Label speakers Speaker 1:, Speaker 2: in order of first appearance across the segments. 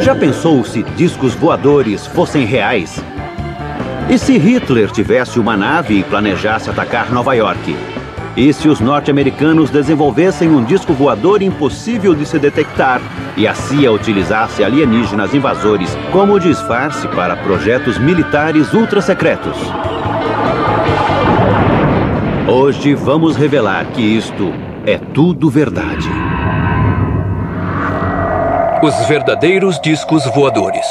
Speaker 1: Já pensou se discos voadores fossem reais? E se Hitler tivesse uma nave e planejasse atacar Nova York? E se os norte-americanos desenvolvessem um disco voador impossível de se detectar e a CIA utilizasse alienígenas invasores como disfarce para projetos militares ultra-secretos? Hoje vamos revelar que isto é tudo verdade.
Speaker 2: Os verdadeiros discos voadores.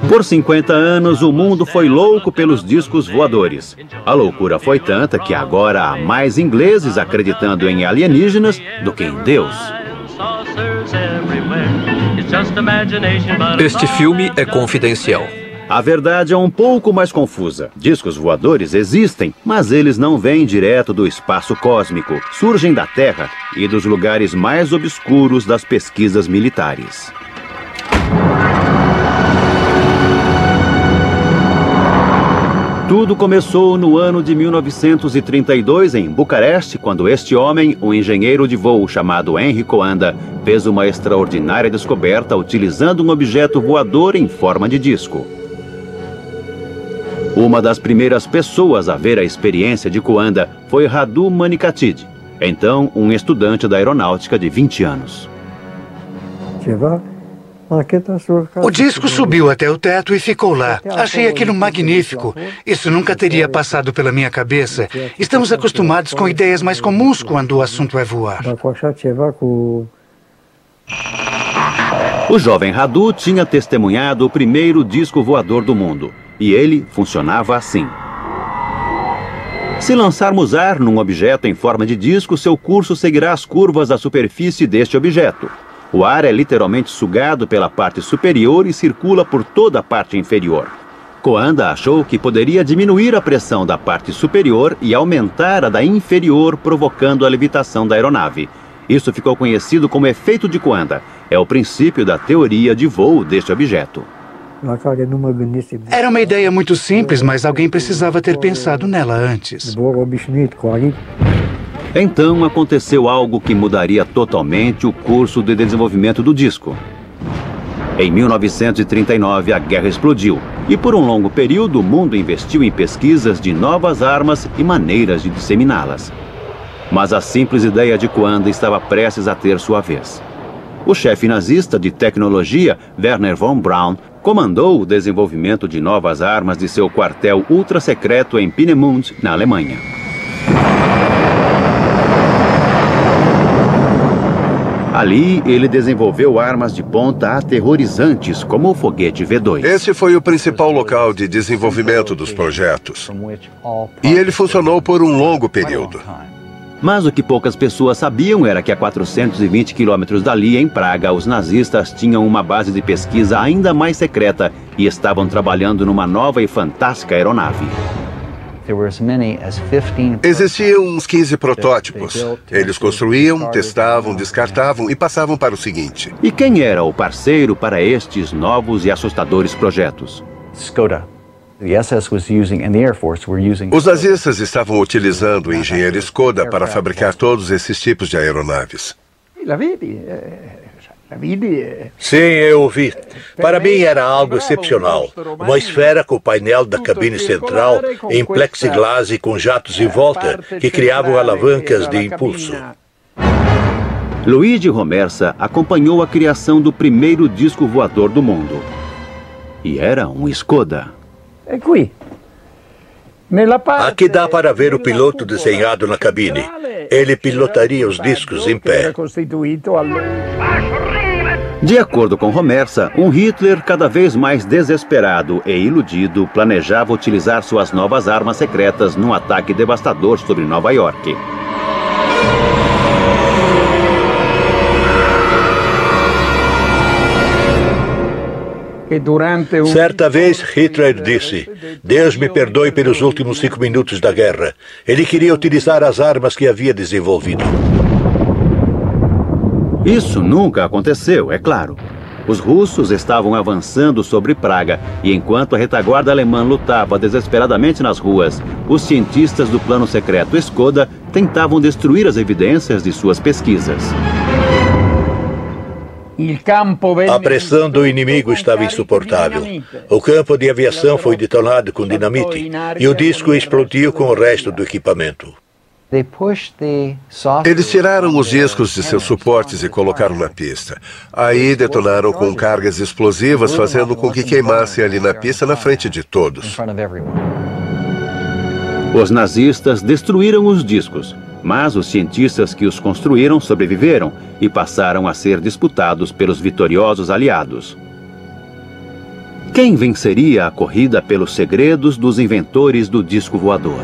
Speaker 1: Por 50 anos, o mundo foi louco pelos discos voadores. A loucura foi tanta que agora há mais ingleses acreditando em alienígenas do que em Deus.
Speaker 2: Este filme é confidencial.
Speaker 1: A verdade é um pouco mais confusa. Discos voadores existem, mas eles não vêm direto do espaço cósmico. Surgem da Terra e dos lugares mais obscuros das pesquisas militares. Tudo começou no ano de 1932 em Bucareste, quando este homem, um engenheiro de voo chamado Henry Coanda, fez uma extraordinária descoberta utilizando um objeto voador em forma de disco. Uma das primeiras pessoas a ver a experiência de Coanda foi Radu Manikatid, então um estudante da aeronáutica de 20 anos.
Speaker 3: O disco subiu até o teto e ficou lá. Achei aquilo magnífico. Isso nunca teria passado pela minha cabeça. Estamos acostumados com ideias mais comuns quando o assunto é voar.
Speaker 1: O jovem Radu tinha testemunhado o primeiro disco voador do mundo. E ele funcionava assim. Se lançarmos ar num objeto em forma de disco, seu curso seguirá as curvas da superfície deste objeto. O ar é literalmente sugado pela parte superior e circula por toda a parte inferior. Coanda achou que poderia diminuir a pressão da parte superior e aumentar a da inferior, provocando a levitação da aeronave. Isso ficou conhecido como efeito de Coanda. É o princípio da teoria de voo deste objeto.
Speaker 3: Era uma ideia muito simples, mas alguém precisava ter pensado nela antes.
Speaker 1: Então aconteceu algo que mudaria totalmente o curso de desenvolvimento do disco. Em 1939, a guerra explodiu e por um longo período o mundo investiu em pesquisas de novas armas e maneiras de disseminá-las. Mas a simples ideia de Coanda estava prestes a ter sua vez. O chefe nazista de tecnologia, Werner von Braun, comandou o desenvolvimento de novas armas de seu quartel ultra-secreto em Peenemünde, na Alemanha. Ali, ele desenvolveu armas de ponta aterrorizantes, como o foguete V2.
Speaker 4: Esse foi o principal local de desenvolvimento dos projetos. E ele funcionou por um longo período.
Speaker 1: Mas o que poucas pessoas sabiam era que a 420 quilômetros dali, em Praga, os nazistas tinham uma base de pesquisa ainda mais secreta e estavam trabalhando numa nova e fantástica aeronave.
Speaker 4: Existiam uns 15 protótipos. Eles construíam, testavam, descartavam e passavam para o seguinte.
Speaker 1: E quem era o parceiro para estes novos e assustadores projetos?
Speaker 5: Skoda.
Speaker 4: Os nazistas estavam utilizando o engenheiro Skoda para fabricar todos esses tipos de aeronaves.
Speaker 6: Sim, eu vi. Para mim era algo excepcional. Uma esfera com o painel da cabine central em plexiglass e com jatos em volta que criavam alavancas de impulso.
Speaker 1: Luigi Romersa acompanhou a criação do primeiro disco voador do mundo. E era um Skoda.
Speaker 6: Aqui dá para ver o piloto desenhado na cabine. Ele pilotaria os discos em pé.
Speaker 1: De acordo com Romersa, um Hitler cada vez mais desesperado e iludido planejava utilizar suas novas armas secretas num ataque devastador sobre Nova York.
Speaker 6: Certa vez, Hitler disse: Deus me perdoe pelos últimos 5 minutos da guerra. Ele queria utilizar as armas que havia desenvolvido.
Speaker 1: Isso nunca aconteceu, é claro. Os russos estavam avançando sobre Praga e enquanto a retaguarda alemã lutava desesperadamente nas ruas, os cientistas do plano secreto Skoda tentavam destruir as evidências de suas pesquisas.
Speaker 6: A pressão do inimigo estava insuportável. O campo de aviação foi detonado com dinamite e o disco explodiu com o resto do equipamento.
Speaker 4: Eles tiraram os discos de seus suportes e colocaram na pista. Aí detonaram com cargas explosivas, fazendo com que queimassem ali na pista na frente de todos.
Speaker 1: Os nazistas destruíram os discos, mas os cientistas que os construíram sobreviveram e passaram a ser disputados pelos vitoriosos aliados. Quem venceria a corrida pelos segredos dos inventores do disco voador?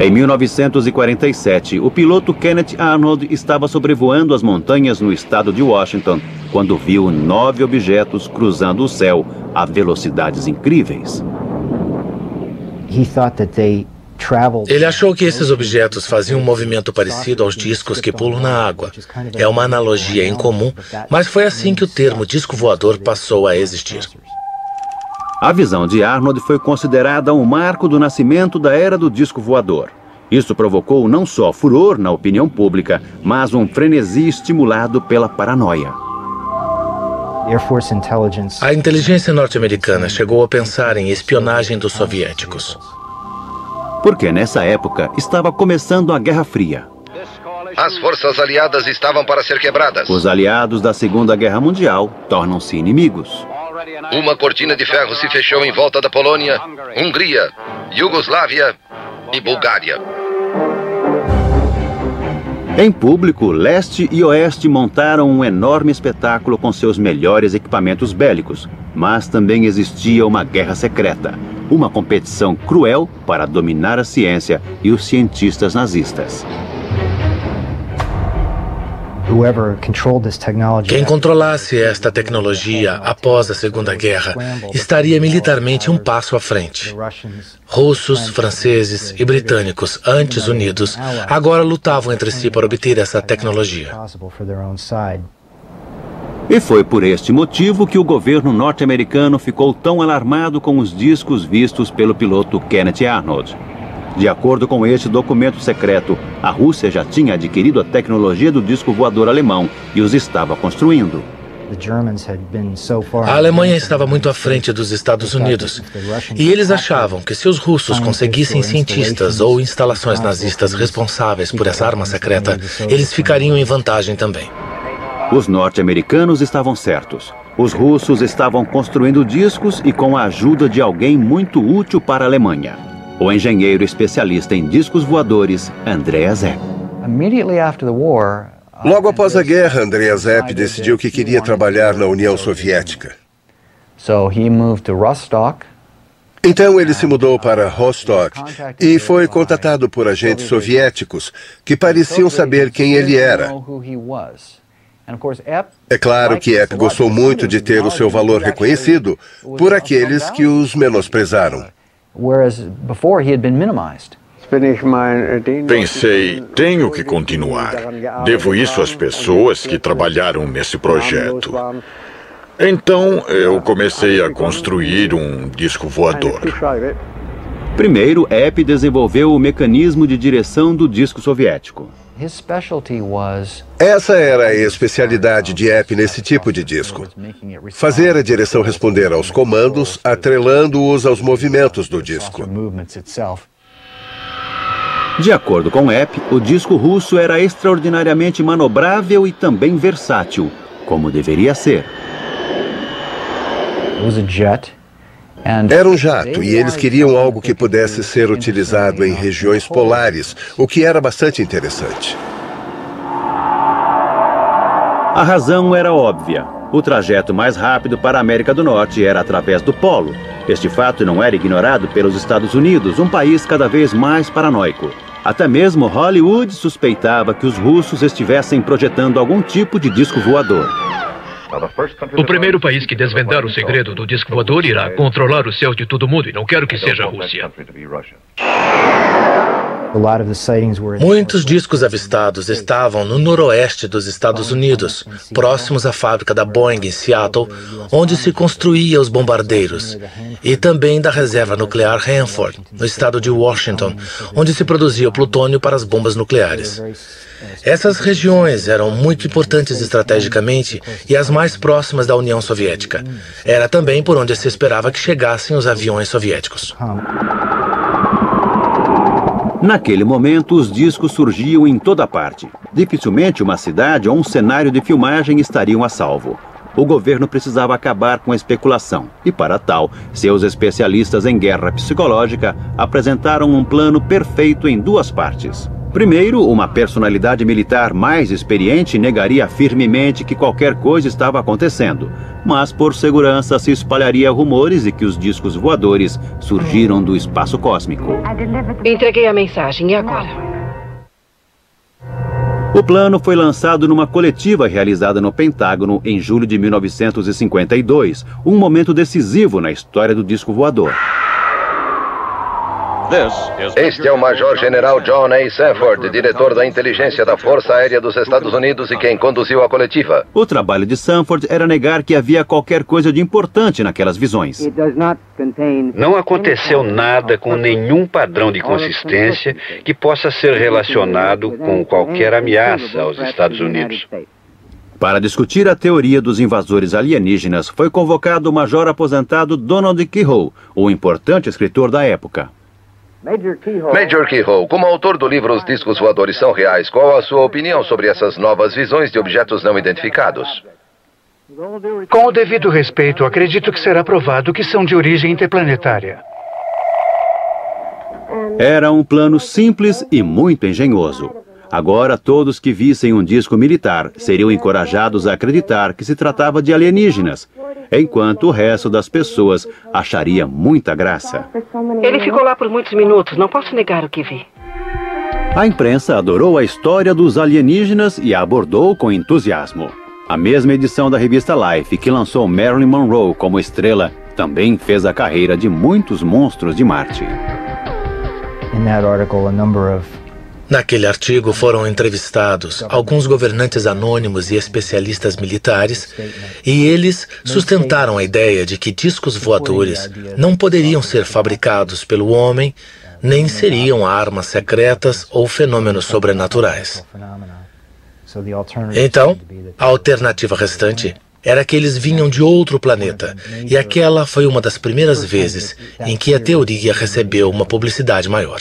Speaker 1: Em 1947, o piloto Kenneth Arnold estava sobrevoando as montanhas no estado de Washington quando viu 9 objetos cruzando o céu a velocidades incríveis.
Speaker 5: Ele achou que esses objetos faziam um movimento parecido aos discos que pulam na água. É uma analogia incomum, mas foi assim que o termo disco voador passou a existir.
Speaker 1: A visão de Arnold foi considerada um marco do nascimento da era do disco voador. Isso provocou não só furor na opinião pública, mas um frenesi estimulado pela paranoia.
Speaker 5: A inteligência norte-americana chegou a pensar em espionagem dos soviéticos.
Speaker 1: Porque nessa época estava começando a Guerra Fria.
Speaker 7: As forças aliadas estavam para ser quebradas.
Speaker 1: Os aliados da Segunda Guerra Mundial tornam-se inimigos.
Speaker 7: Uma cortina de ferro se fechou em volta da Polônia, Hungria, Iugoslávia e Bulgária.
Speaker 1: Em público, leste e oeste montaram um enorme espetáculo com seus melhores equipamentos bélicos, mas também existia uma guerra secreta, uma competição cruel para dominar a ciência e os cientistas nazistas.
Speaker 5: Quem controlasse esta tecnologia após a Segunda Guerra estaria militarmente um passo à frente. Russos, franceses e britânicos, antes unidos, agora lutavam entre si para obter essa tecnologia.
Speaker 1: E foi por este motivo que o governo norte-americano ficou tão alarmado com os discos vistos pelo piloto Kenneth Arnold. De acordo com este documento secreto, a Rússia já tinha adquirido a tecnologia do disco voador alemão e os estava construindo.
Speaker 5: A Alemanha estava muito à frente dos Estados Unidos, e eles achavam que se os russos conseguissem cientistas ou instalações nazistas responsáveis por essa arma secreta, eles ficariam em vantagem também.
Speaker 1: Os norte-americanos estavam certos. Os russos estavam construindo discos e com a ajuda de alguém muito útil para a Alemanha. O engenheiro especialista em discos voadores, Andreas Epp.
Speaker 4: Logo após a guerra, Andreas Epp decidiu que queria trabalhar na União Soviética. Então ele se mudou para Rostock e foi contatado por agentes soviéticos que pareciam saber quem ele era. É claro que Epp gostou muito de ter o seu valor reconhecido por aqueles que os menosprezaram.
Speaker 8: Pensei, tenho que continuar. Devo isso às pessoas que trabalharam nesse projeto. Então, eu comecei a construir um disco voador.
Speaker 1: Primeiro, Epp desenvolveu o mecanismo de direção do disco soviético.
Speaker 4: Essa era a especialidade de Epp nesse tipo de disco. Fazer a direção responder aos comandos, atrelando-os aos movimentos do disco.
Speaker 1: De acordo com Epp, o disco russo era extraordinariamente manobrável e também versátil, como deveria ser.
Speaker 4: Era um jato e eles queriam algo que pudesse ser utilizado em regiões polares, o que era bastante interessante.
Speaker 1: A razão era óbvia. O trajeto mais rápido para a América do Norte era através do Polo. Este fato não era ignorado pelos Estados Unidos, um país cada vez mais paranoico. Até mesmo Hollywood suspeitava que os russos estivessem projetando algum tipo de disco voador.
Speaker 2: O primeiro país que desvendar o segredo do disco voador irá controlar os céus de todo mundo e não quero que seja a Rússia.
Speaker 5: Muitos discos avistados estavam no noroeste dos Estados Unidos, próximos à fábrica da Boeing em Seattle, onde se construía os bombardeiros, e também da reserva nuclear Hanford, no estado de Washington, onde se produzia o plutônio para as bombas nucleares. Essas regiões eram muito importantes estrategicamente e as mais próximas da União Soviética. Era também por onde se esperava que chegassem os aviões soviéticos.
Speaker 1: Naquele momento, os discos surgiam em toda parte. Dificilmente uma cidade ou um cenário de filmagem estariam a salvo. O governo precisava acabar com a especulação e, para tal, seus especialistas em guerra psicológica apresentaram um plano perfeito em duas partes. Primeiro, uma personalidade militar mais experiente negaria firmemente que qualquer coisa estava acontecendo, mas por segurança se espalharia rumores de que os discos voadores surgiram do espaço cósmico.
Speaker 9: Entreguei a mensagem, e agora?
Speaker 1: O plano foi lançado numa coletiva realizada no Pentágono em julho de 1952, um momento decisivo na história do disco voador.
Speaker 7: Este é o Major-General John A. Sanford, diretor da inteligência da Força Aérea dos Estados Unidos e quem conduziu a coletiva.
Speaker 1: O trabalho de Sanford era negar que havia qualquer coisa de importante naquelas visões.
Speaker 10: Não aconteceu nada com nenhum padrão de consistência que possa ser relacionado com qualquer ameaça aos Estados Unidos.
Speaker 1: Para discutir a teoria dos invasores alienígenas, foi convocado o major aposentado Donald Keyhoe, o importante escritor da época.
Speaker 7: Major Keyhoe, como autor do livro Os Discos Voadores São Reais, qual a sua opinião sobre essas novas visões de objetos não identificados?
Speaker 3: Com o devido respeito, acredito que será provado que são de origem interplanetária.
Speaker 1: Era um plano simples e muito engenhoso. Agora, todos que vissem um disco militar seriam encorajados a acreditar que se tratava de alienígenas, enquanto o resto das pessoas acharia muita graça.
Speaker 9: Ele ficou lá por muitos minutos, não posso negar o que vi.
Speaker 1: A imprensa adorou a história dos alienígenas e a abordou com entusiasmo. A mesma edição da revista Life, que lançou Marilyn Monroe como estrela, também fez a carreira de muitos monstros de Marte.
Speaker 5: Naquele artigo foram entrevistados alguns governantes anônimos e especialistas militares, e eles sustentaram a ideia de que discos voadores não poderiam ser fabricados pelo homem, nem seriam armas secretas ou fenômenos sobrenaturais. Então, a alternativa restante era que eles vinham de outro planeta, e aquela foi uma das primeiras vezes em que a teoria recebeu uma publicidade maior.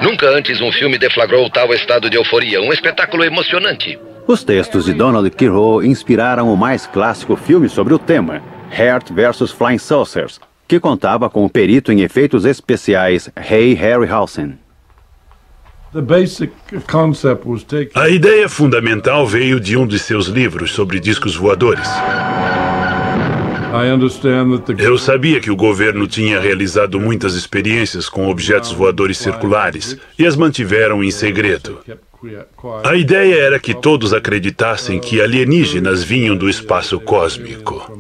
Speaker 7: Nunca antes um filme deflagrou tal estado de euforia, um espetáculo emocionante.
Speaker 1: Os textos de Donald Keyhoe inspiraram o mais clássico filme sobre o tema, Heart vs. Flying Saucers, que contava com o perito em efeitos especiais Ray Harryhausen.
Speaker 11: A ideia fundamental veio de um de seus livros sobre discos voadores. Eu sabia que o governo tinha realizado muitas experiências com objetos voadores circulares e as mantiveram em segredo. A ideia era que todos acreditassem que alienígenas vinham do espaço cósmico.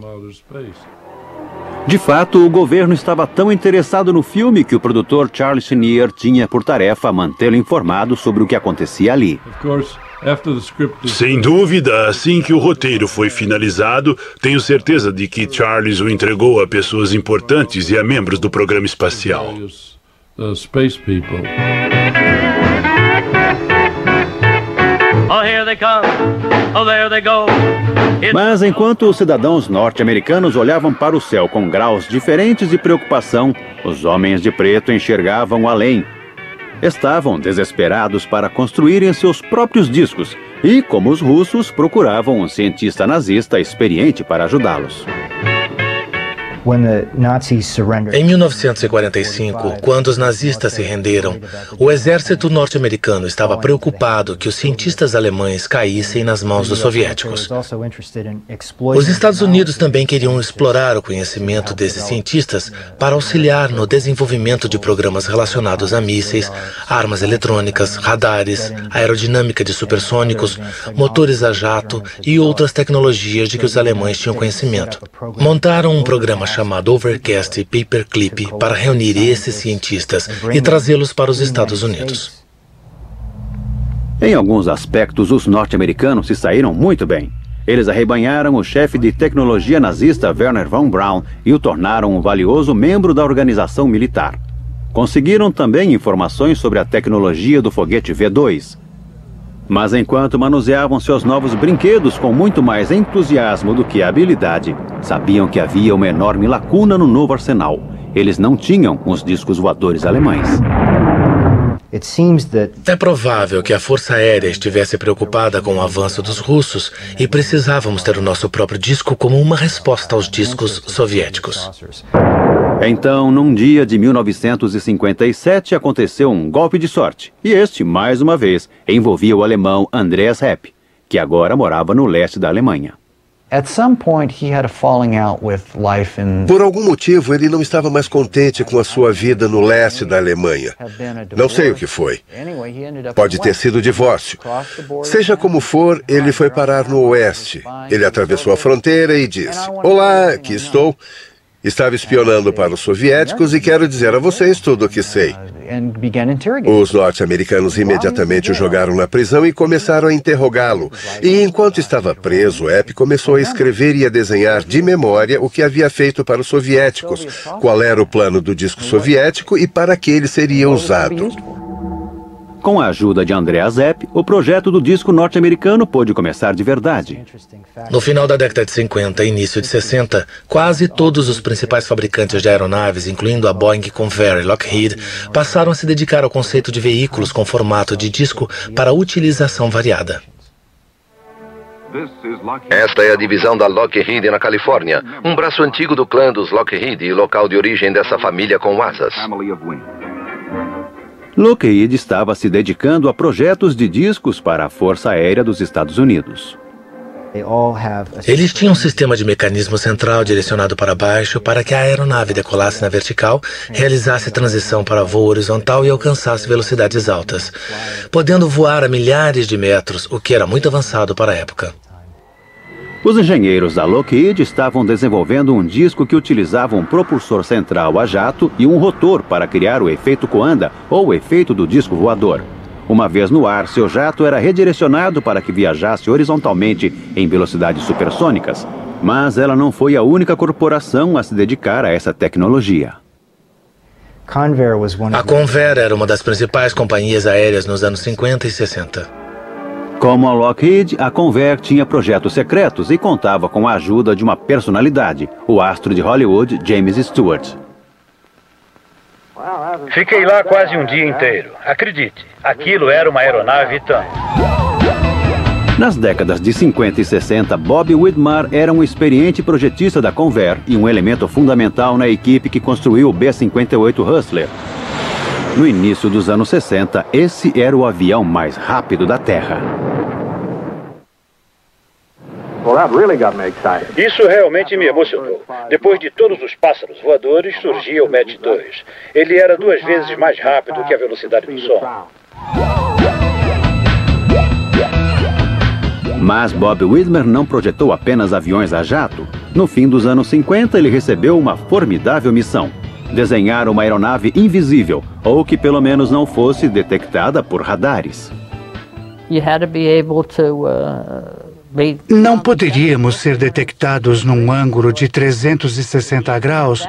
Speaker 1: De fato, o governo estava tão interessado no filme que o produtor Charles Schneer tinha por tarefa mantê-lo informado sobre o que acontecia ali.
Speaker 11: Sem dúvida, assim que o roteiro foi finalizado, tenho certeza de que Charles o entregou a pessoas importantes e a membros do programa espacial.
Speaker 12: Oh, here they come. Oh, there they go.
Speaker 1: Mas enquanto os cidadãos norte-americanos olhavam para o céu com graus diferentes de preocupação, os homens de preto enxergavam além. Estavam desesperados para construírem seus próprios discos e, como os russos, procuravam um cientista nazista experiente para ajudá-los.
Speaker 5: Em 1945, quando os nazistas se renderam, o exército norte-americano estava preocupado que os cientistas alemães caíssem nas mãos dos soviéticos. Os Estados Unidos também queriam explorar o conhecimento desses cientistas para auxiliar no desenvolvimento de programas relacionados a mísseis, armas eletrônicas, radares, aerodinâmica de supersônicos, motores a jato e outras tecnologias de que os alemães tinham conhecimento. Montaram um programa chamado Overcast Paperclip para reunir esses cientistas e trazê-los para os Estados Unidos.
Speaker 1: Em alguns aspectos, os norte-americanos se saíram muito bem. Eles arrebanharam o chefe de tecnologia nazista Wernher von Braun e o tornaram um valioso membro da organização militar. Conseguiram também informações sobre a tecnologia do foguete V2. Mas enquanto manuseavam seus novos brinquedos com muito mais entusiasmo do que habilidade, sabiam que havia uma enorme lacuna no novo arsenal. Eles não tinham os discos voadores alemães.
Speaker 5: É provável que a Força Aérea estivesse preocupada com o avanço dos russos e precisávamos ter o nosso próprio disco como uma resposta aos discos soviéticos.
Speaker 1: Então, num dia de 1957, aconteceu um golpe de sorte. E este, mais uma vez, envolvia o alemão Andreas Hepp, que agora morava no leste da Alemanha.
Speaker 4: Por algum motivo, ele não estava mais contente com a sua vida no leste da Alemanha. Não sei o que foi. Pode ter sido divórcio. Seja como for, ele foi parar no oeste. Ele atravessou a fronteira e disse: "Olá, aqui estou. Estava espionando para os soviéticos e quero dizer a vocês tudo o que sei." Os norte-americanos imediatamente o jogaram na prisão e começaram a interrogá-lo. E enquanto estava preso, Hepp começou a escrever e a desenhar de memória o que havia feito para os soviéticos, qual era o plano do disco soviético e para que ele seria usado.
Speaker 1: Com a ajuda de Andreas Hepp, o projeto do disco norte-americano pôde começar de verdade.
Speaker 5: No final da década de 50 e início de 60, quase todos os principais fabricantes de aeronaves, incluindo a Boeing, Convair e Lockheed, passaram a se dedicar ao conceito de veículos com formato de disco para utilização variada.
Speaker 7: Esta é a divisão da Lockheed na Califórnia, um braço antigo do clã dos Lockheed e local de origem dessa família com asas.
Speaker 1: Lockheed estava se dedicando a projetos de discos para a Força Aérea dos Estados Unidos.
Speaker 5: Eles tinham um sistema de mecanismo central direcionado para baixo para que a aeronave decolasse na vertical, realizasse transição para voo horizontal e alcançasse velocidades altas, podendo voar a milhares de metros, o que era muito avançado para a época.
Speaker 1: Os engenheiros da Lockheed estavam desenvolvendo um disco que utilizava um propulsor central a jato e um rotor para criar o efeito Coanda, ou o efeito do disco voador. Uma vez no ar, seu jato era redirecionado para que viajasse horizontalmente em velocidades supersônicas. Mas ela não foi a única corporação a se dedicar a essa tecnologia.
Speaker 5: A Convair era uma das principais companhias aéreas nos anos 50 e 60.
Speaker 1: Como a Lockheed, a Convair tinha projetos secretos e contava com a ajuda de uma personalidade, o astro de Hollywood, James Stewart.
Speaker 10: Fiquei lá quase um dia inteiro. Acredite, aquilo era uma aeronave tanto.
Speaker 1: Nas décadas de 50 e 60, Bob Widmar era um experiente projetista da Convair e um elemento fundamental na equipe que construiu o B-58 Hustler. No início dos anos 60, esse era o avião mais rápido da Terra.
Speaker 10: Isso realmente me emocionou. Depois de todos os pássaros voadores, surgia o Mach 2. Ele era 2 vezes mais rápido que a velocidade do som.
Speaker 1: Mas Bob Widmer não projetou apenas aviões a jato. No fim dos anos 50, ele recebeu uma formidável missão: desenhar uma aeronave invisível, ou que pelo menos não fosse detectada por radares.
Speaker 3: Não poderíamos ser detectados num ângulo de 360 graus,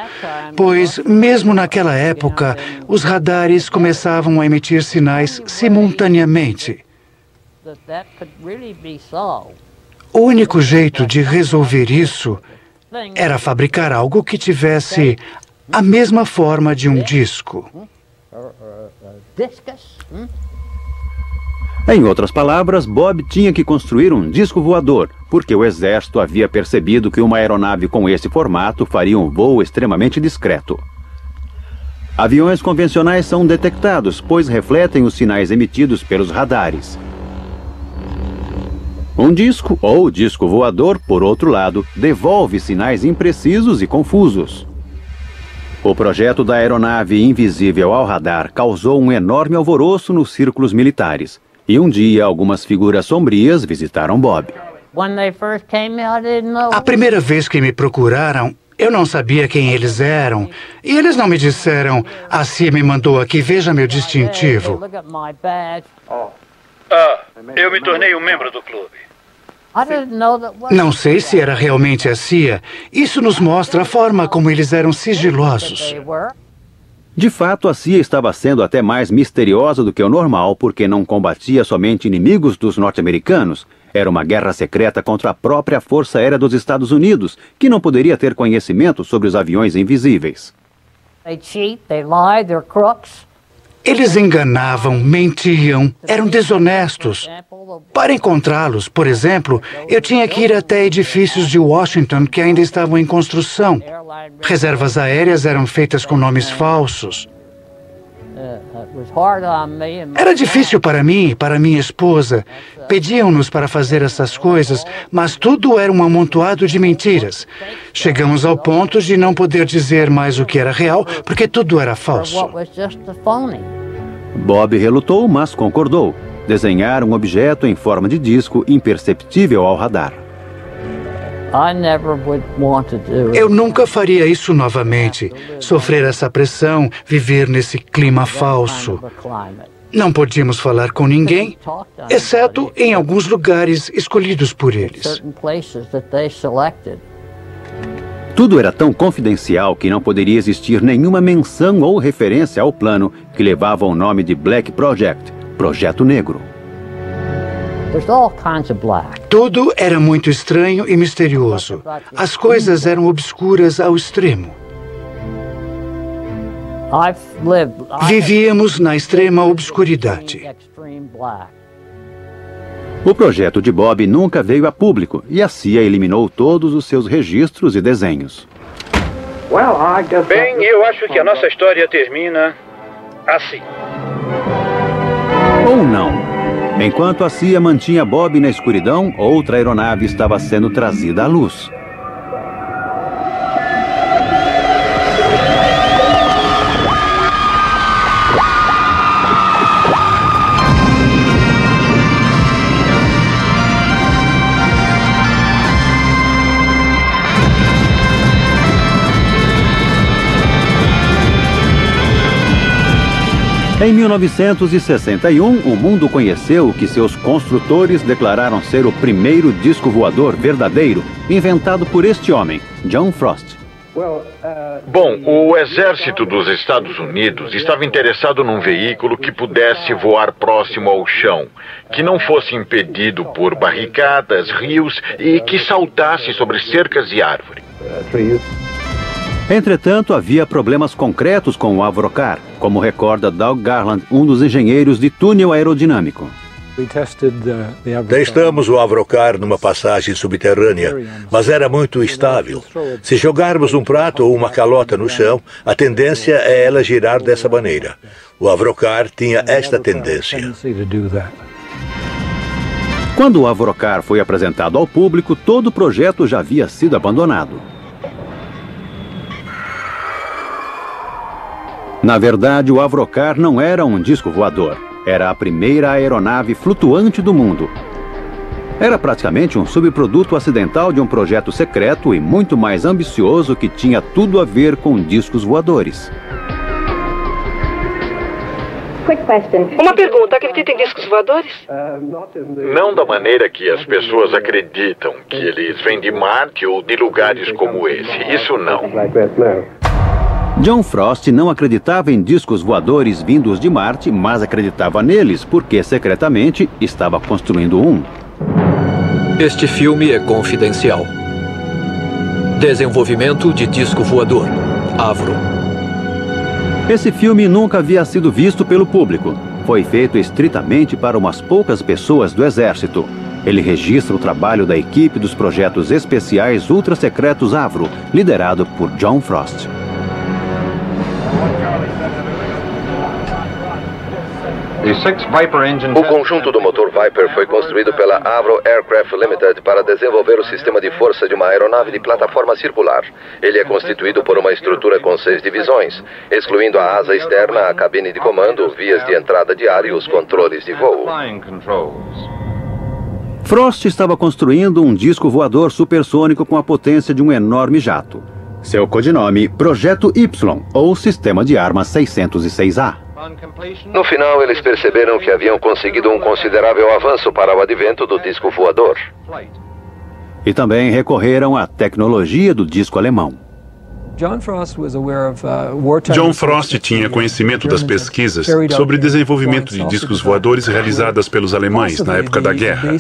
Speaker 3: pois, mesmo naquela época, os radares começavam a emitir sinais simultaneamente. O único jeito de resolver isso era fabricar algo que tivesse a mesma forma de um disco.
Speaker 1: Em outras palavras, Bob tinha que construir um disco voador, porque o exército havia percebido que uma aeronave com esse formato faria um voo extremamente discreto. Aviões convencionais são detectados, pois refletem os sinais emitidos pelos radares. Um disco, ou disco voador, por outro lado, devolve sinais imprecisos e confusos. O projeto da aeronave invisível ao radar causou um enorme alvoroço nos círculos militares. E um dia, algumas figuras sombrias visitaram Bob.
Speaker 3: A primeira vez que me procuraram, eu não sabia quem eles eram. E eles não me disseram, a CIA me mandou aqui, veja meu distintivo.
Speaker 13: Eu me tornei um membro do clube.
Speaker 3: Não sei se era realmente a CIA. Isso nos mostra a forma como eles eram sigilosos.
Speaker 1: De fato, a CIA estava sendo até mais misteriosa do que o normal, porque não combatia somente inimigos dos norte-americanos. Era uma guerra secreta contra a própria Força Aérea dos Estados Unidos, que não poderia ter conhecimento sobre os aviões invisíveis.
Speaker 3: Eles enganavam, mentiam, eram desonestos. Para encontrá-los, por exemplo, eu tinha que ir até edifícios de Washington que ainda estavam em construção. Reservas aéreas eram feitas com nomes falsos. Era difícil para mim e para minha esposa. Pediam-nos para fazer essas coisas, mas tudo era um amontoado de mentiras. Chegamos ao ponto de não poder dizer mais o que era real, porque tudo era falso.
Speaker 1: Bob relutou, mas concordou. Desenhar um objeto em forma de disco imperceptível ao radar.
Speaker 3: Eu nunca faria isso novamente. Sofrer essa pressão, viver nesse clima falso. Não podíamos falar com ninguém, exceto em alguns lugares escolhidos por eles.
Speaker 1: Tudo era tão confidencial que não poderia existir nenhuma menção ou referência ao plano que levava o nome de Black Project, Projeto Negro.
Speaker 3: Tudo era muito estranho e misterioso. As coisas eram obscuras ao extremo. Vivíamos na extrema obscuridade.
Speaker 1: O projeto de Bob nunca veio a público e a CIA eliminou todos os seus registros e desenhos.
Speaker 13: Bem, eu acho que a nossa história termina assim.
Speaker 1: Ou não. Enquanto a CIA mantinha Bob na escuridão, outra aeronave estava sendo trazida à luz. Em 1961, o mundo conheceu o que seus construtores declararam ser o primeiro disco voador verdadeiro, inventado por este homem, John Frost.
Speaker 8: Bom, o exército dos Estados Unidos estava interessado num veículo que pudesse voar próximo ao chão, que não fosse impedido por barricadas, rios e que saltasse sobre cercas e árvores.
Speaker 1: Entretanto, havia problemas concretos com o Avrocar, como recorda Doug Garland, um dos engenheiros de túnel aerodinâmico.
Speaker 6: Testamos o Avrocar numa passagem subterrânea, mas era muito instável. Se jogarmos um prato ou uma calota no chão, a tendência é ela girar dessa maneira. O Avrocar tinha esta tendência.
Speaker 1: Quando o Avrocar foi apresentado ao público, todo o projeto já havia sido abandonado. Na verdade, o Avrocar não era um disco voador. Era a primeira aeronave flutuante do mundo. Era praticamente um subproduto acidental de um projeto secreto e muito mais ambicioso que tinha tudo a ver com discos voadores.
Speaker 9: Uma pergunta, acredita em discos voadores?
Speaker 8: Não da maneira que as pessoas acreditam, que eles vêm de Marte ou de lugares como esse. Isso não.
Speaker 1: John Frost não acreditava em discos voadores vindos de Marte, mas acreditava neles porque, secretamente, estava construindo um.
Speaker 14: Este filme é confidencial. Desenvolvimento de disco voador. Avro.
Speaker 1: Esse filme nunca havia sido visto pelo público. foi feito estritamente para umas poucas pessoas do Exército. Ele registra o trabalho da equipe dos projetos especiais ultra-secretos Avro, liderado por John Frost.
Speaker 7: O conjunto do motor Viper foi construído pela Avro Aircraft Limited para desenvolver o sistema de força de uma aeronave de plataforma circular. Ele é constituído por uma estrutura com 6 divisões, excluindo a asa externa, a cabine de comando, vias de entrada de ar e os controles de voo.
Speaker 1: Frost estava construindo um disco voador supersônico com a potência de um enorme jato. Seu codinome, Projeto Y, ou Sistema de Armas 606A.
Speaker 7: No final, eles perceberam que haviam conseguido um considerável avanço para o advento do disco voador.
Speaker 1: E também recorreram à tecnologia do disco alemão.
Speaker 11: John Frost tinha conhecimento das pesquisas sobre desenvolvimento de discos voadores realizadas pelos alemães na época da guerra.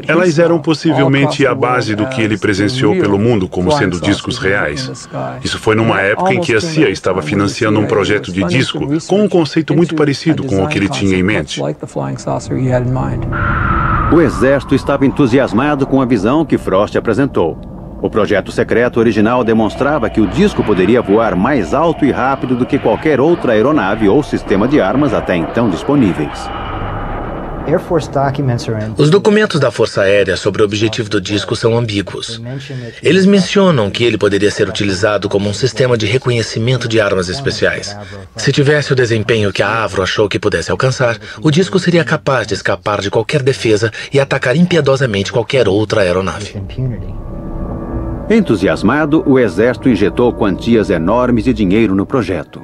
Speaker 11: Elas eram possivelmente a base do que ele presenciou pelo mundo como sendo discos reais. Isso foi numa época em que a CIA estava financiando um projeto de disco com um conceito muito parecido com o que ele tinha em mente.
Speaker 1: O exército estava entusiasmado com a visão que Frost apresentou. O projeto secreto original demonstrava que o disco poderia voar mais alto e rápido do que qualquer outra aeronave ou sistema de armas até então disponíveis.
Speaker 5: Os documentos da Força Aérea sobre o objetivo do disco são ambíguos. Eles mencionam que ele poderia ser utilizado como um sistema de reconhecimento de armas especiais. Se tivesse o desempenho que a Avro achou que pudesse alcançar, o disco seria capaz de escapar de qualquer defesa e atacar impiedosamente qualquer outra aeronave.
Speaker 1: Entusiasmado, o exército injetou quantias enormes de dinheiro no projeto.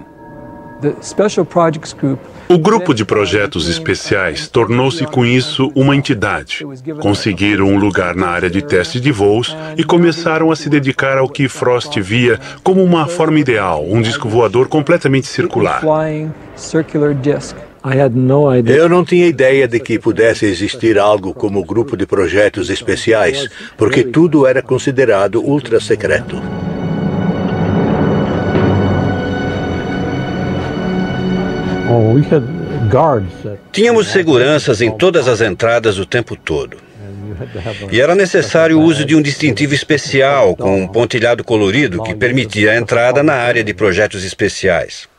Speaker 11: O grupo de projetos especiais tornou-se com isso uma entidade. Conseguiram um lugar na área de teste de voos e começaram a se dedicar ao que Frost via como uma forma ideal, um disco voador completamente circular.
Speaker 6: Eu não tinha ideia de que pudesse existir algo como o grupo de projetos especiais, porque tudo era considerado ultra secreto.
Speaker 10: Tínhamos seguranças em todas as entradas o tempo todo. E era necessário o uso de um distintivo especial com um pontilhado colorido que permitia a entrada na área de projetos especiais.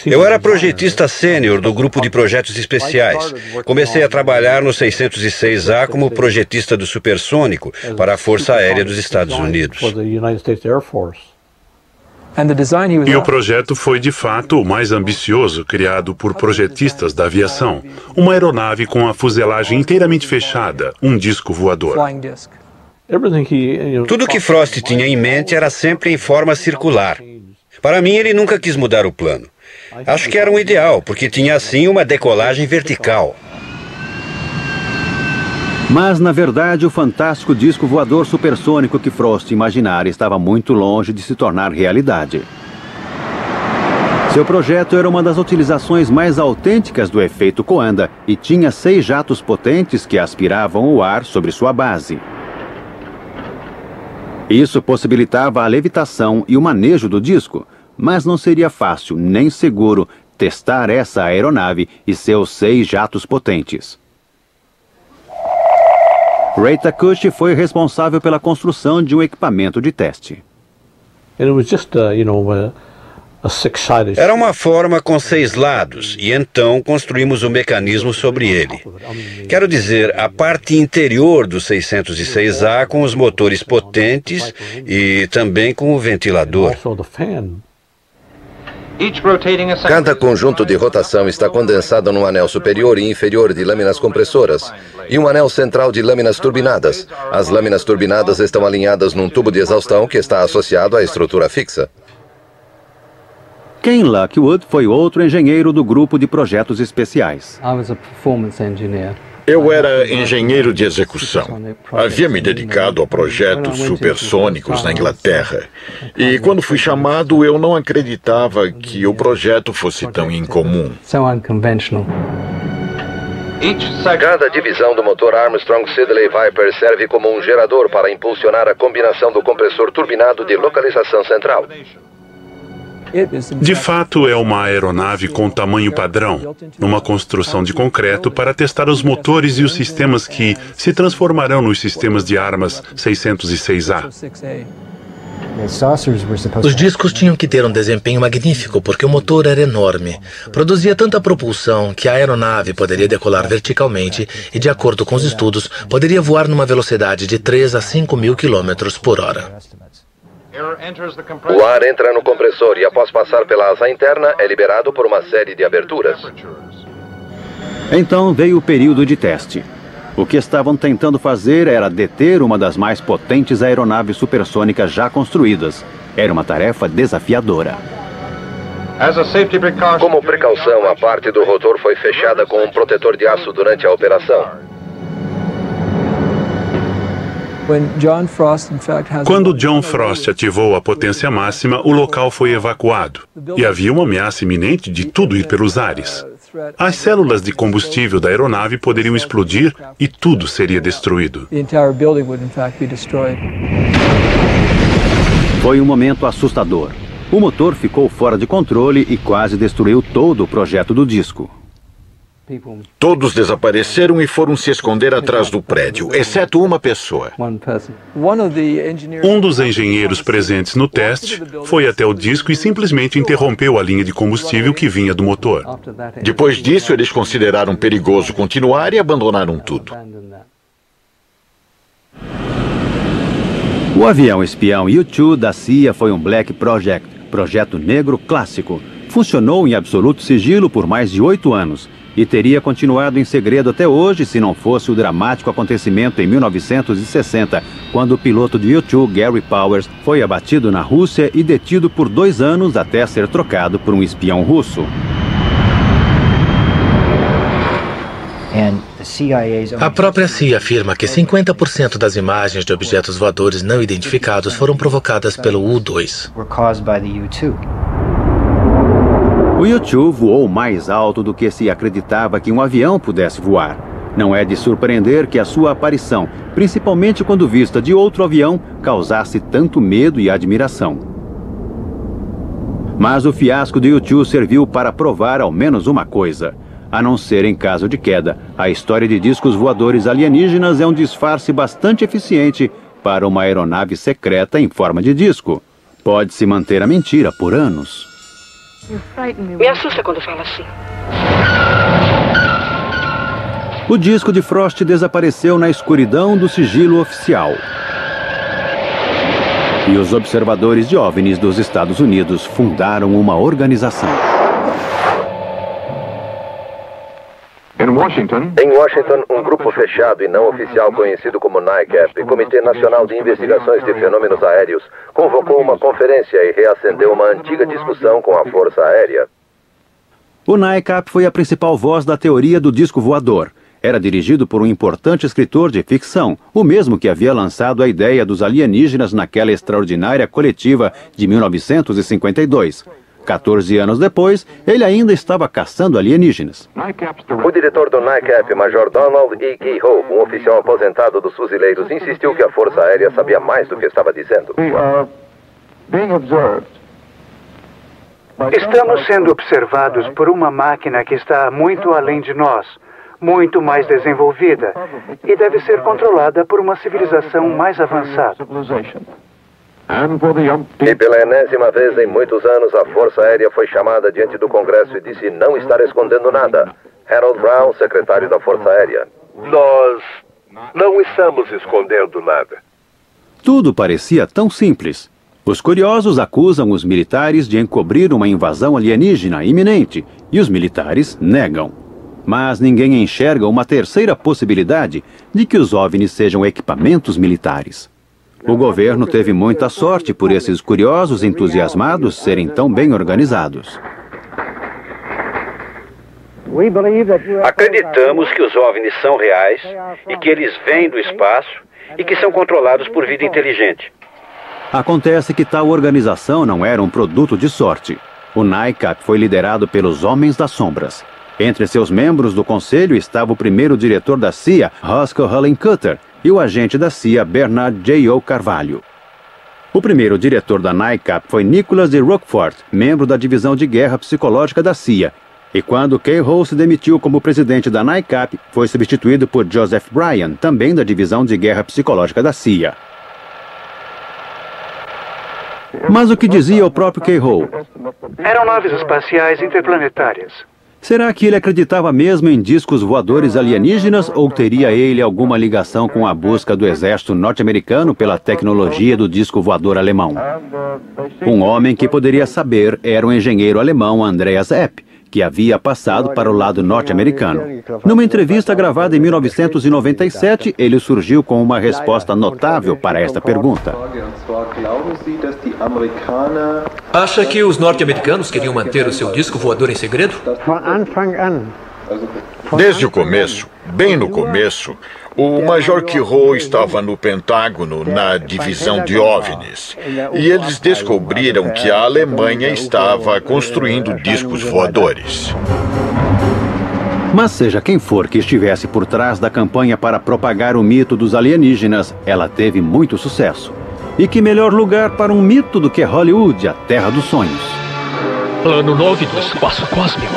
Speaker 10: Eu era projetista sênior do grupo de projetos especiais. Comecei a trabalhar no 606A como projetista do supersônico para a Força Aérea dos Estados Unidos.
Speaker 11: E o projeto foi, de fato, o mais ambicioso criado por projetistas da aviação. Uma aeronave com a fuselagem inteiramente fechada, um disco voador.
Speaker 10: Tudo que Frost tinha em mente era sempre em forma circular. Para mim, ele nunca quis mudar o plano. Acho que era um ideal, porque tinha assim uma decolagem vertical.
Speaker 1: Mas, na verdade, o fantástico disco voador supersônico que Frost imaginara estava muito longe de se tornar realidade. Seu projeto era uma das utilizações mais autênticas do efeito Coanda e tinha 6 jatos potentes que aspiravam o ar sobre sua base. Isso possibilitava a levitação e o manejo do disco, mas não seria fácil nem seguro testar essa aeronave e seus 6 jatos potentes. Ray Takushi foi responsável pela construção de um equipamento de teste.
Speaker 10: Era uma forma com 6 lados, e então construímos o mecanismo sobre ele. Quero dizer, a parte interior do 606A com os motores potentes e também com o ventilador.
Speaker 7: Cada conjunto de rotação está condensado num anel superior e inferior de lâminas compressoras e um anel central de lâminas turbinadas. As lâminas turbinadas estão alinhadas num tubo de exaustão que está associado à estrutura fixa.
Speaker 1: Ken Lockwood foi outro engenheiro do grupo de projetos especiais.
Speaker 8: Eu era engenheiro de execução. Havia me dedicado a projetos supersônicos na Inglaterra. E quando fui chamado, eu não acreditava que o projeto fosse tão incomum.
Speaker 7: Cada divisão do motor Armstrong Siddeley Viper serve como um gerador para impulsionar a combinação do compressor turbinado de localização central.
Speaker 11: De fato, é uma aeronave com tamanho padrão, numa construção de concreto para testar os motores e os sistemas que se transformarão nos sistemas de armas 606A.
Speaker 5: Os discos tinham que ter um desempenho magnífico porque o motor era enorme. Produzia tanta propulsão que a aeronave poderia decolar verticalmente e, de acordo com os estudos, poderia voar numa velocidade de 3 a 5 mil quilômetros por hora.
Speaker 7: O ar entra no compressor e, após passar pela asa interna, é liberado por uma série de aberturas.
Speaker 1: Então veio o período de teste. O que estavam tentando fazer era deter uma das mais potentes aeronaves supersônicas já construídas. Era uma tarefa desafiadora.
Speaker 7: Como precaução, a parte do rotor foi fechada com um protetor de aço durante a operação.
Speaker 11: Quando John Frost ativou a potência máxima, o local foi evacuado. E havia uma ameaça iminente de tudo ir pelos ares. As células de combustível da aeronave poderiam explodir e tudo seria destruído.
Speaker 1: Foi um momento assustador. O motor ficou fora de controle e quase destruiu todo o projeto do disco.
Speaker 8: Todos desapareceram e foram se esconder atrás do prédio, exceto uma pessoa.
Speaker 11: Um dos engenheiros presentes no teste foi até o disco e simplesmente interrompeu a linha de combustível que vinha do motor.
Speaker 8: Depois disso, eles consideraram perigoso continuar e abandonaram tudo.
Speaker 1: O avião espião U-2 da CIA foi um Black Project, projeto negro clássico. Funcionou em absoluto sigilo por mais de 8 anos. E teria continuado em segredo até hoje se não fosse o dramático acontecimento em 1960, quando o piloto de U-2, Gary Powers, foi abatido na Rússia e detido por 2 anos até ser trocado por um espião russo.
Speaker 5: A própria CIA afirma que 50% das imagens de objetos voadores não identificados foram provocadas pelo U-2.
Speaker 1: O U-2 voou mais alto do que se acreditava que um avião pudesse voar. Não é de surpreender que a sua aparição, principalmente quando vista de outro avião, causasse tanto medo e admiração. Mas o fiasco do U-2 serviu para provar ao menos uma coisa. A não ser em caso de queda, a história de discos voadores alienígenas é um disfarce bastante eficiente para uma aeronave secreta em forma de disco. Pode-se manter a mentira por anos.
Speaker 9: Me assusta quando fala assim.
Speaker 1: O disco de Frost desapareceu na escuridão do sigilo oficial. E os observadores de OVNIs dos Estados Unidos fundaram uma organização.
Speaker 7: Em Washington, um grupo fechado e não oficial conhecido como NICAP, Comitê Nacional de Investigações de Fenômenos Aéreos, convocou uma conferência e reacendeu uma antiga discussão com a Força Aérea.
Speaker 1: O NICAP foi a principal voz da teoria do disco voador. Era dirigido por um importante escritor de ficção, o mesmo que havia lançado a ideia dos alienígenas naquela extraordinária coletiva de 1952. 14 anos depois, ele ainda estava caçando alienígenas.
Speaker 7: O diretor do NICAP, Major Donald E. Kehoe, um oficial aposentado dos fuzileiros, insistiu que a Força Aérea sabia mais do que estava dizendo.
Speaker 3: Estamos sendo observados por uma máquina que está muito além de nós, muito mais desenvolvida, e deve ser controlada por uma civilização mais avançada.
Speaker 7: E pela enésima vez em muitos anos, a Força Aérea foi chamada diante do Congresso e disse não estar escondendo nada. Harold Brown, secretário da Força Aérea.
Speaker 15: Nós não estamos escondendo nada.
Speaker 1: Tudo parecia tão simples. Os curiosos acusam os militares de encobrir uma invasão alienígena iminente, e os militares negam. Mas ninguém enxerga uma terceira possibilidade de que os OVNIs sejam equipamentos militares. O governo teve muita sorte por esses curiosos entusiasmados serem tão bem organizados.
Speaker 10: Acreditamos que os OVNIs são reais e que eles vêm do espaço e que são controlados por vida inteligente.
Speaker 1: Acontece que tal organização não era um produto de sorte. O NICAP foi liderado pelos Homens das Sombras. Entre seus membros do conselho estava o primeiro diretor da CIA, Roscoe Hullen-Cutter, e o agente da CIA, Bernard J.O. Carvalho. O primeiro diretor da NICAP foi Nicholas de Roquefort, membro da Divisão de Guerra Psicológica da CIA. E quando Keyhoe se demitiu como presidente da NICAP, foi substituído por Joseph Bryan, também da Divisão de Guerra Psicológica da CIA. Mas o que dizia o próprio Keyhoe?
Speaker 3: Eram naves espaciais interplanetárias.
Speaker 1: Será que ele acreditava mesmo em discos voadores alienígenas ou teria ele alguma ligação com a busca do exército norte-americano pela tecnologia do disco voador alemão? Um homem que poderia saber era o engenheiro alemão Andreas Epp, que havia passado para o lado norte-americano. Numa entrevista gravada em 1997, ele surgiu com uma resposta notável para esta pergunta.
Speaker 14: Acha que os norte-americanos queriam manter o seu disco voador em segredo?
Speaker 8: Desde o começo, bem no começo, o Major Keyhoe estava no Pentágono, na divisão de OVNIs, e eles descobriram que a Alemanha estava construindo discos voadores.
Speaker 1: Mas seja quem for que estivesse por trás da campanha para propagar o mito dos alienígenas, ela teve muito sucesso. E que melhor lugar para um mito do que Hollywood, a terra dos sonhos.
Speaker 2: Plano 9 do espaço cósmico.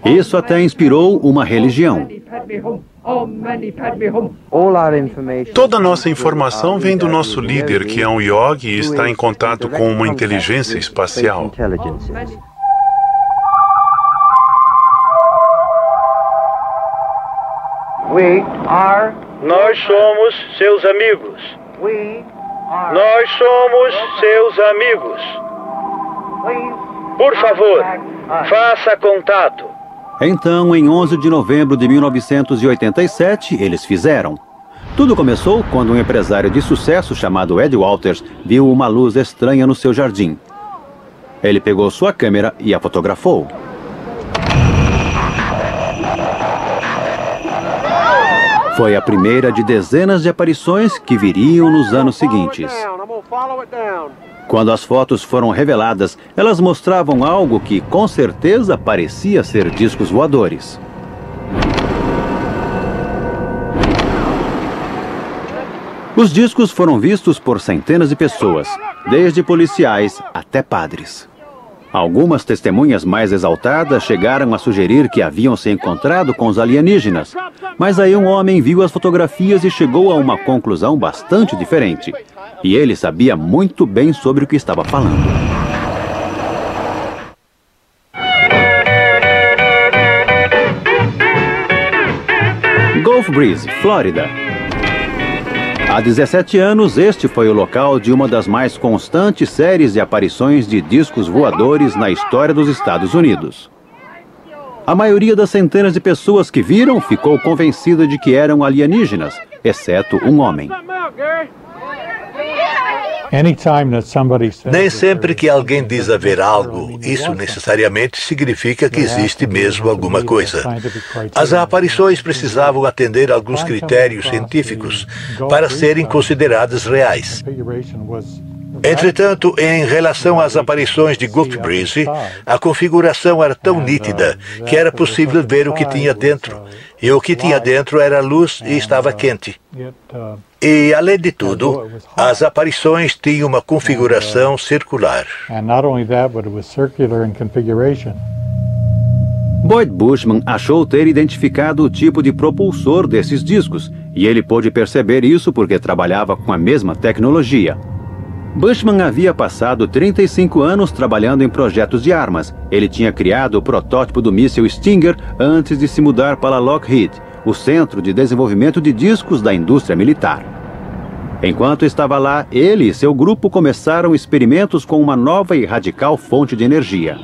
Speaker 1: Isso até inspirou uma religião.
Speaker 11: Toda a nossa informação vem do nosso líder, que é um yogi e está em contato com uma inteligência espacial.
Speaker 13: Nós somos seus amigos. Nós somos seus amigos. Por favor, faça contato.
Speaker 1: Então, em 11 de novembro de 1987, eles fizeram. Tudo começou quando um empresário de sucesso chamado Ed Walters viu uma luz estranha no seu jardim. Ele pegou sua câmera e a fotografou. Foi a primeira de dezenas de aparições que viriam nos anos seguintes. Quando as fotos foram reveladas, elas mostravam algo que, com certeza, parecia ser discos voadores. Os discos foram vistos por centenas de pessoas, desde policiais até padres. Algumas testemunhas mais exaltadas chegaram a sugerir que haviam se encontrado com os alienígenas, mas aí um homem viu as fotografias e chegou a uma conclusão bastante diferente. E ele sabia muito bem sobre o que estava falando. Gulf Breeze, Flórida. Há 17 anos, este foi o local de uma das mais constantes séries de aparições de discos voadores na história dos Estados Unidos. A maioria das centenas de pessoas que viram ficou convencida de que eram alienígenas, exceto um homem.
Speaker 6: Nem sempre que alguém diz haver algo, isso necessariamente significa que existe mesmo alguma coisa. As aparições precisavam atender a alguns critérios científicos para serem consideradas reais. Entretanto, em relação às aparições de Gulf Breeze, a configuração era tão nítida que era possível ver o que tinha dentro. E o que tinha dentro era luz e estava quente. E, além de tudo, as aparições tinham uma configuração circular.
Speaker 1: Boyd Bushman achou ter identificado o tipo de propulsor desses discos, e ele pôde perceber isso porque trabalhava com a mesma tecnologia. Bushman havia passado 35 anos trabalhando em projetos de armas. Ele tinha criado o protótipo do míssil Stinger antes de se mudar para Lockheed, o centro de desenvolvimento de discos da indústria militar. Enquanto estava lá, ele e seu grupo começaram experimentos com uma nova e radical fonte de energia.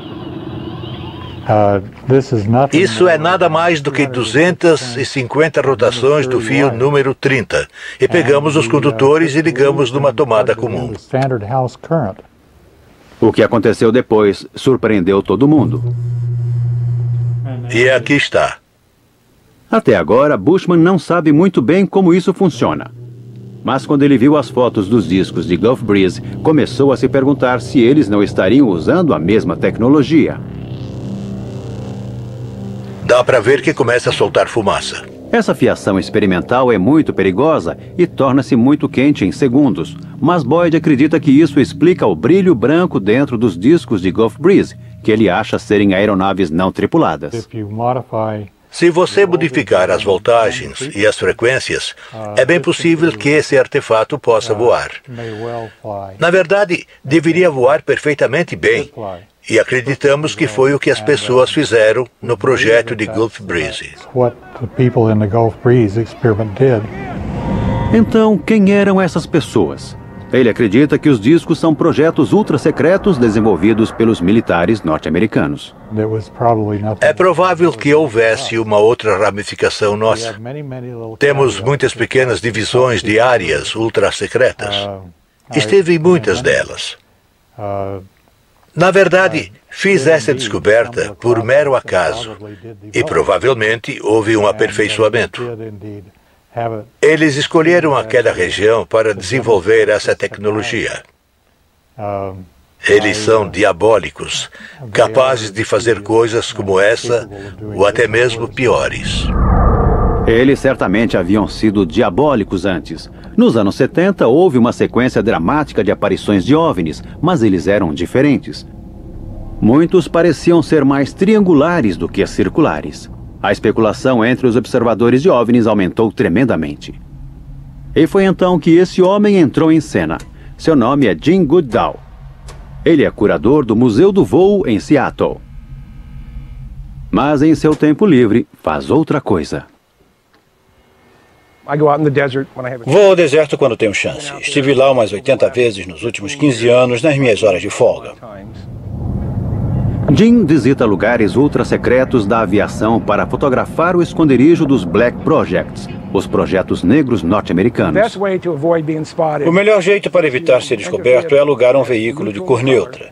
Speaker 6: Isso é nada mais do que 250 rotações do fio número 30. E pegamos os condutores e ligamos numa tomada comum.
Speaker 1: O que aconteceu depois surpreendeu todo mundo.
Speaker 6: E aqui está.
Speaker 1: Até agora, Bushman não sabe muito bem como isso funciona. Mas quando ele viu as fotos dos discos de Gulf Breeze, começou a se perguntar se eles não estariam usando a mesma tecnologia.
Speaker 6: Dá para ver que começa a soltar fumaça.
Speaker 1: Essa fiação experimental é muito perigosa e torna-se muito quente em segundos. Mas Boyd acredita que isso explica o brilho branco dentro dos discos de Gulf Breeze, que ele acha serem aeronaves não tripuladas.
Speaker 6: Se você modificar as voltagens e as frequências, é bem possível que esse artefato possa voar. Na verdade, deveria voar perfeitamente bem. E acreditamos que foi o que as pessoas fizeram no projeto de Gulf Breeze.
Speaker 1: Então, quem eram essas pessoas? Ele acredita que os discos são projetos ultra-secretos desenvolvidos pelos militares norte-americanos.
Speaker 6: É provável que houvesse uma outra ramificação nossa. Temos muitas pequenas divisões de áreas ultra-secretas. Esteve em muitas delas. Na verdade, fiz essa descoberta por mero acaso e provavelmente houve um aperfeiçoamento. Eles escolheram aquela região para desenvolver essa tecnologia. Eles são diabólicos, capazes de fazer coisas como essa ou até mesmo piores.
Speaker 1: Eles certamente haviam sido diabólicos antes. Nos anos 70, houve uma sequência dramática de aparições de OVNIs, mas eles eram diferentes. Muitos pareciam ser mais triangulares do que circulares. A especulação entre os observadores de OVNIs aumentou tremendamente. E foi então que esse homem entrou em cena. Seu nome é Jim Goodall. Ele é curador do Museu do Voo em Seattle. Mas em seu tempo livre, faz outra coisa.
Speaker 16: Vou ao deserto quando tenho chance. Estive lá umas 80 vezes nos últimos 15 anos nas minhas horas de folga.
Speaker 1: Jim visita lugares ultra-secretos da aviação para fotografar o esconderijo dos Black Projects, os projetos negros norte-americanos.
Speaker 16: O melhor jeito para evitar ser descoberto é alugar um veículo de cor neutra.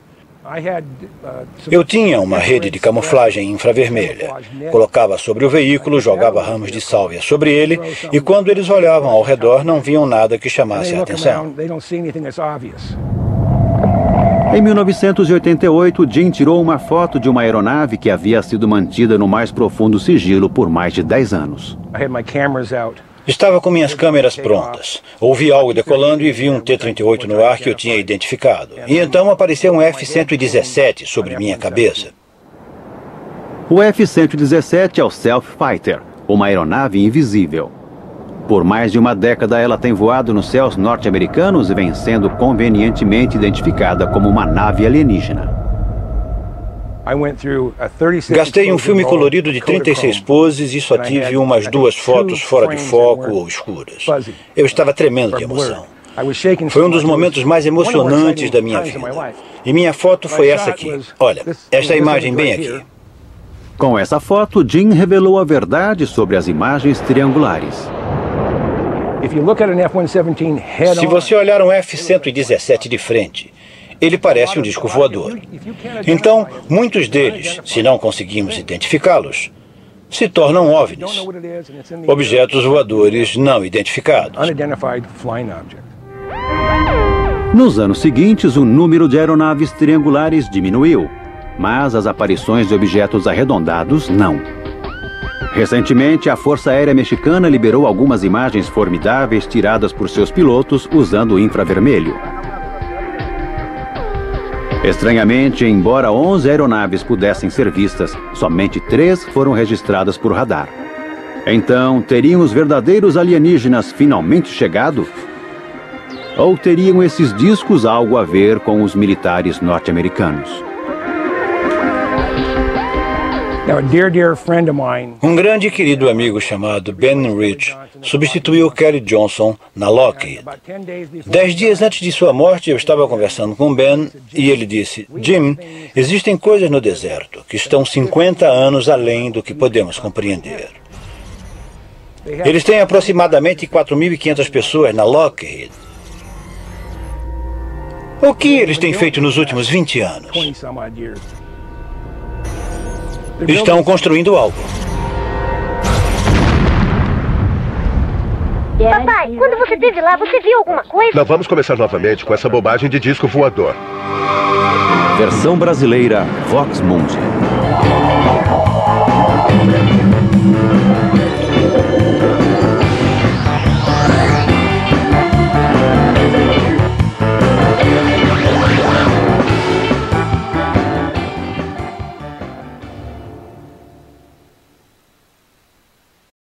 Speaker 16: Eu tinha uma rede de camuflagem infravermelha. Colocava sobre o veículo, jogava ramos de sálvia sobre ele, e quando eles olhavam ao redor, não viam nada que chamasse a atenção.
Speaker 1: Em 1988, Jim tirou uma foto de uma aeronave que havia sido mantida no mais profundo sigilo por mais de 10 anos.
Speaker 16: Estava com minhas câmeras prontas. Ouvi algo decolando e vi um T-38 no ar que eu tinha identificado. E então apareceu um F-117 sobre minha cabeça.
Speaker 1: O F-117 é o Stealth Fighter, uma aeronave invisível. Por mais de uma década, ela tem voado nos céus norte-americanos e vem sendo convenientemente identificada como uma nave alienígena.
Speaker 16: Gastei um filme colorido de 36 poses e só tive umas 2 fotos fora de foco ou escuras. Eu estava tremendo de emoção. Foi um dos momentos mais emocionantes da minha vida. E minha foto foi essa aqui. Olha, esta imagem bem aqui.
Speaker 1: Com essa foto, Jim revelou a verdade sobre as imagens triangulares.
Speaker 16: Se você olhar um F-117 de frente, ele parece um disco voador. Então, muitos deles, se não conseguimos identificá-los, se tornam OVNIs, objetos voadores não identificados.
Speaker 1: Nos anos seguintes, o número de aeronaves triangulares diminuiu, mas as aparições de objetos arredondados não. Recentemente, a Força Aérea Mexicana liberou algumas imagens formidáveis tiradas por seus pilotos usando o infravermelho. Estranhamente, embora 11 aeronaves pudessem ser vistas, somente 3 foram registradas por radar. Então, teriam os verdadeiros alienígenas finalmente chegado? Ou teriam esses discos algo a ver com os militares norte-americanos?
Speaker 16: Um grande e querido amigo chamado Ben Rich substituiu Kelly Johnson na Lockheed. 10 dias antes de sua morte, eu estava conversando com Ben e ele disse: Jim, existem coisas no deserto que estão 50 anos além do que podemos compreender. Eles têm aproximadamente 4.500 pessoas na Lockheed. O que eles têm feito nos últimos 20 anos? Estão construindo algo.
Speaker 17: Papai, quando você esteve lá, você viu alguma coisa?
Speaker 4: Não vamos começar novamente com essa bobagem de disco voador.
Speaker 1: Versão brasileira Vox Mundi.